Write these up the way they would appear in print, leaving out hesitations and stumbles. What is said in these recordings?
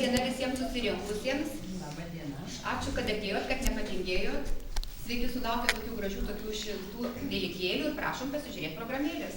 diena visiems susirinkusiems. Ačiū, kad atėjot, kad nepatingėjot. Sveiki sulaukę tokių gražių, tokių šiltų dalykėlių ir prašom pasižiūrėti programėlės.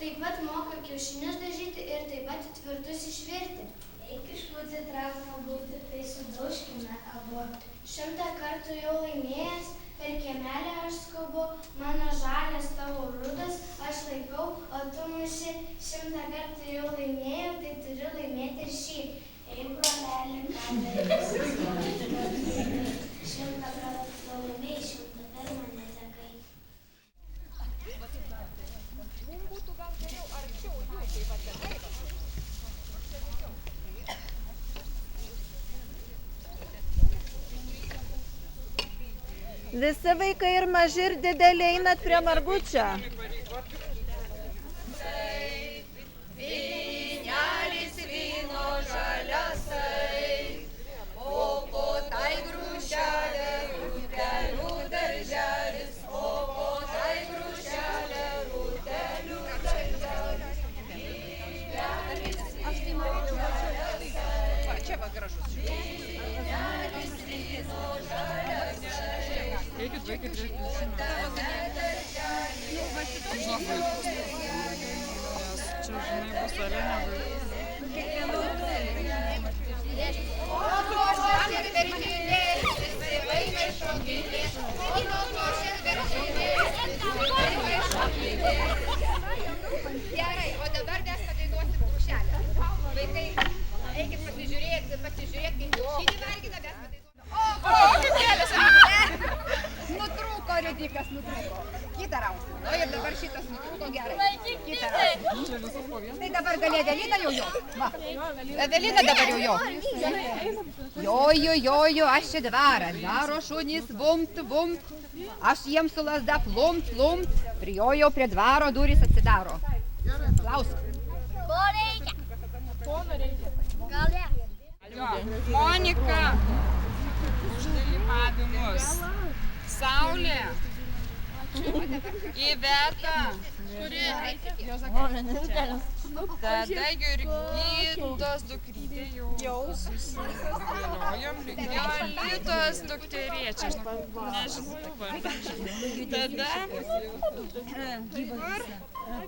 Taip pat moka kiaušinius dažyti ir taip pat tvirtus išvirti. Eik išpūti traukimą būti, tai sudaužkime abu. 100 kartų jau laimėjęs, per kiemelį aš skubu, mano žalias tavo rudas, aš laikau, o tu muši. 100 kartų jau laimėjau, tai turiu laimėti ir šį. Eik broleli, ką darysi? 100 kartų laimėjai, 100 per mane tekai. Visi vaikai ir maži ir dideli einat prie margučio. Vynelis vyno žaliasai, o po tai grūšelė rūtelių darželis, o po tai grūšelė rūtelių darželis. Vynelis vyno žaliasai, čia va gražus. Vynelis vyno žaliasai. Eikit, vaikai, prie žinok, vaikus. Nes čia, žinai, bus arena Gerai, o dabar mes padainuosim krūšelę. Vaikai, eikit pasižiūrėti, kaip kiaušinį valgina, mes padainuosim. O, kaip kelias! Nutrūko, ridikas nutrūko. Kitą rausą. O ir dabar šitas nutrūko gerai. Kitą rausą. Tai dabar gali Evelina jau. Va. Evelina dabar jau. Jo, aš čia dvarą. Dvaro šunys, vumt. Aš jiems su lazda plumt. Prijojau prie dvaro, durys atsidaro. Klausk. Ko reikia? Pono reikia. Gal ne? Monika, už dalyvavimus. Saulė, Iveta, kuri? Tada Jurgitos dukrytė jau susidėliojom. Jolitos dukterėčia, nežinau vardą. Tada,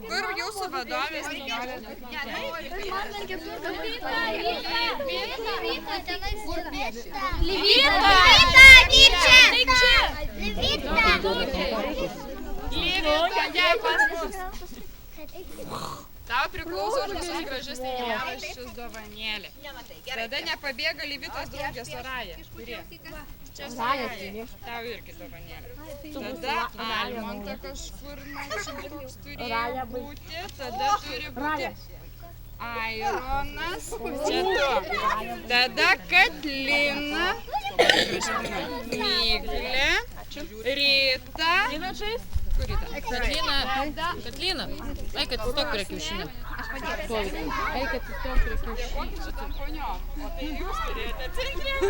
kur jūsų vadovės Nijolės dukrytė? Livita, jai pas mus. Tau priklauso už visus gražius eilėraščius dovanėlė. Tada nepabėga Livitos draugė Soraja. Kurie? Čia Soraja. Tau irgi dovanėlė. Tada Almonta kažkur mačiau toks turėjo būti. Tada turi būti Aironas. Čia tu. Tada Katlina. Miglė. Rita. Kur Rita? Katlina, eik atsistok prie kiaušinio. Eik atsistok prie kiaušinio. Šitam poniom. O tai jūs turėjote centre.